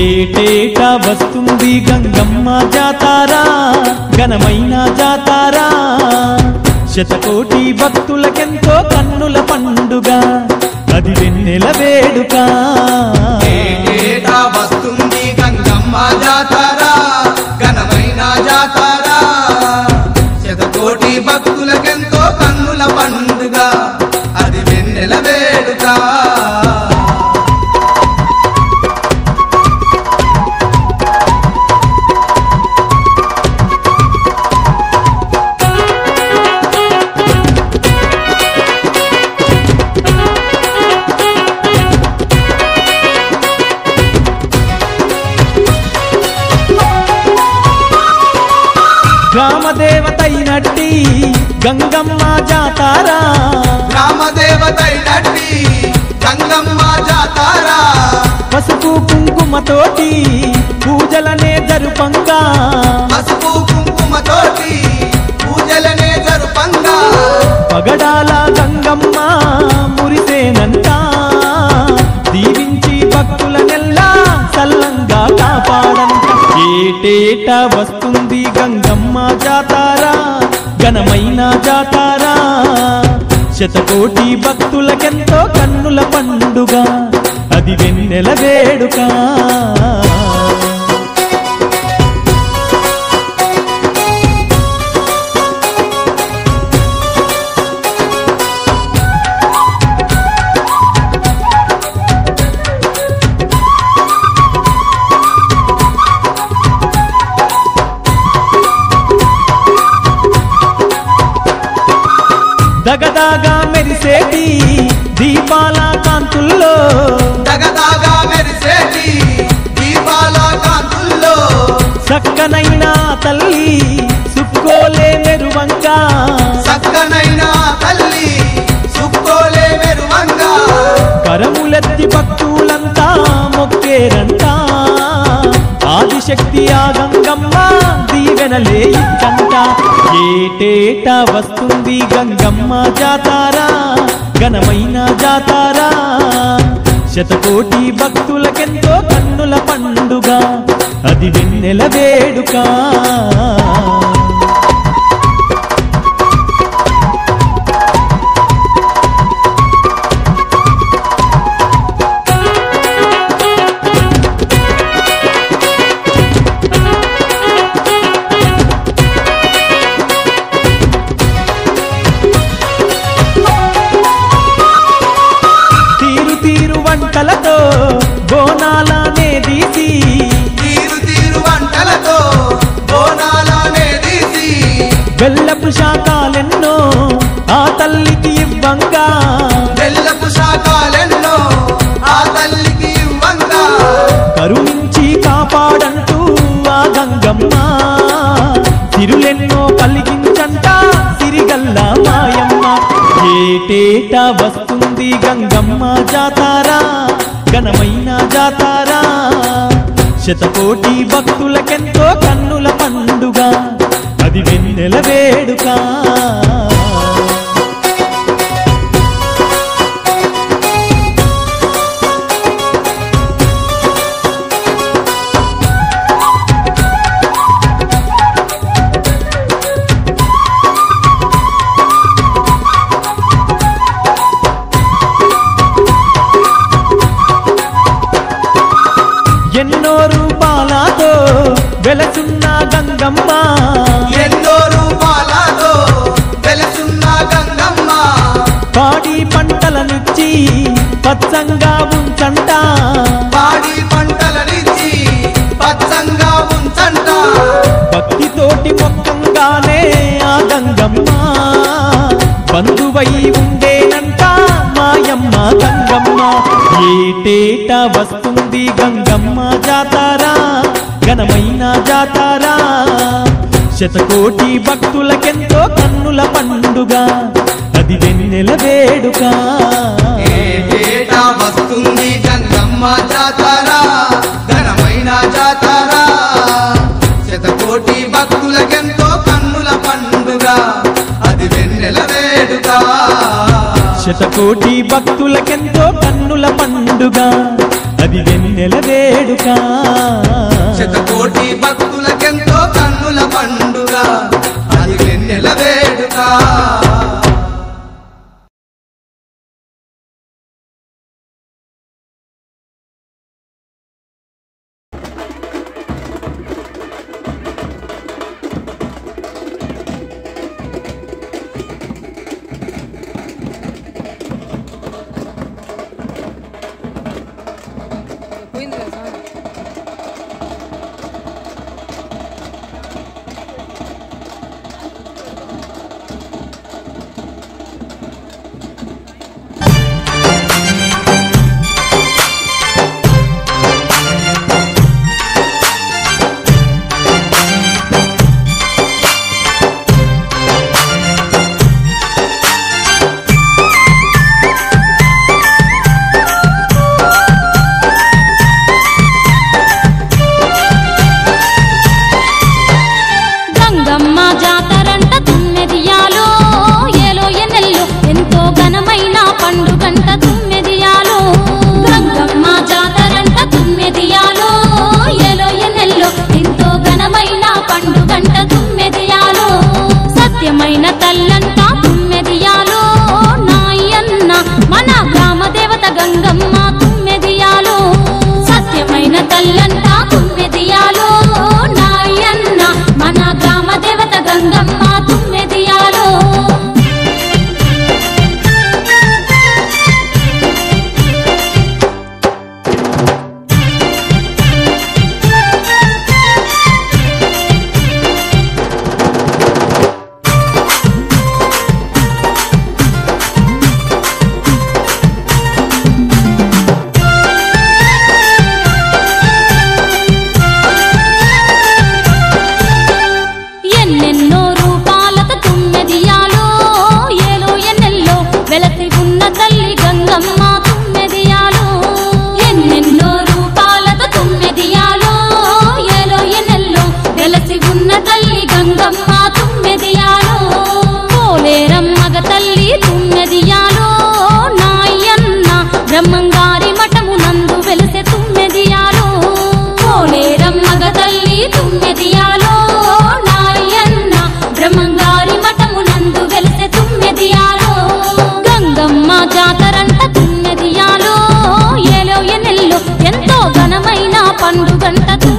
ఏటేటా వస్తుంది గంగమ్మ జాతారా, ఘనమైన జాతారా, శతకోటి భక్తులకెంతో కన్నుల పండుగ, అది వెన్నెల వేడుక. ఏటేటా వస్తుంది గంగమ్మ జాతారా, ఘనమైన జాతారా, శతకోటి భక్తులకెంతో కన్నుల పండుగ, అది వెన్నెల వేడుక. గ్రామదేవతైనట్టి గంగమ్మ జాతారా, గ్రామదేవతైనట్టి గంగమ్మ జాతారా, పసుపు కుంకుమతోటి పూజలనే జరుపంగా, పసుపు కుంకుమతోటి పూజలనే జరుపంగా, పగడాల గంగమ్మ మురిసేనంట, దీవించి భక్తులనెల్లా సల్లంగా కాపాడంట. ఏటేటా వస్తుంది గంగమ్మ జాతారా, ఘనమైన జాతారా, శతకోటి భక్తులకెంతో కన్నుల పండుగ, అది వెన్నెల వేడుక. దగదాగా మెరిసేటి దీపాల కాంతుల్లో, దగదాగా మెరిసేటి దీపాల కాంతుల్లో, చక్కనైన తల్లి సుక్కోలే మెరువంగా, చక్కనైన తల్లి సుక్కోలే మెరువంగా, కరములెత్తి భక్తులంతా మొక్కేరంట, ఆదిశక్తి ఆ గంగమ్మ దీవెనలే ఇచ్చంట. ఏటేటా వస్తుంది గంగమ్మ జాతారా, ఘనమైన జాతారా, శతకోటి భక్తులకెంతో కన్నుల పండుగ, అది వెన్నెల వేడుక. వంటలతో బోనాలనే తీసి, తీరు తీరు వంటలతో బోనాలనే తీసి, బెల్లపు శాఖలెన్నో ఆ తల్లికి ఇవ్వంగా, బెల్లపు శాఖలెన్నో ఆ తల్లికి ఇవ్వంగా, కరుణించి కాపాడంటూ ఆ గంగమ్మ సిరులెన్నో కలిగించంట సిరిగల్ల మాయమ్మ. ఏటేటా వస్తుంది గంగమ్మ జాతారా, ఘనమైన జాతారా, శతకోటి భక్తులకెంతో కన్నుల పండుగ, అది వెన్నెల వేడుక. ఎన్నో రూపాలతో వెలసున్న గంగమ్మ, ఎన్నో రూపాలతో వెలసున్న గంగమ్మ, పాడి పంటలనిచ్చి పచ్చంగా ఉంచంట, పాడి పంటలనిచ్చి పచ్చంగా ఉంచంట, భక్తితోటి మొక్కంగానే ఆ గంగమ్మ బంధువై ఉండేనంట మాయమ్మ గంగమ్మ. ఏటేటా వస్తుంది గంగమ్మ జాతారా, ఘనమైన జాతారా, శతకోటి భక్తులకెంతో కన్నుల పండుగ, అది వెన్నెల వేడుక. ఏటేటా వస్తుంది గంగమ్మ జాతారా, ఘనమైన జాతారా, శతకోటి భక్తులకెంతో కన్నుల పండుగ, అది వెన్నెల వేడుక. శతకోటి భక్తులకెంతో కన్నుల పండుగ అది వెన్నెల వేడుక శతకోటి భక్తులకెంతో కన్నుల పండుగ అది వెన్నెల వేడుక పండుగంట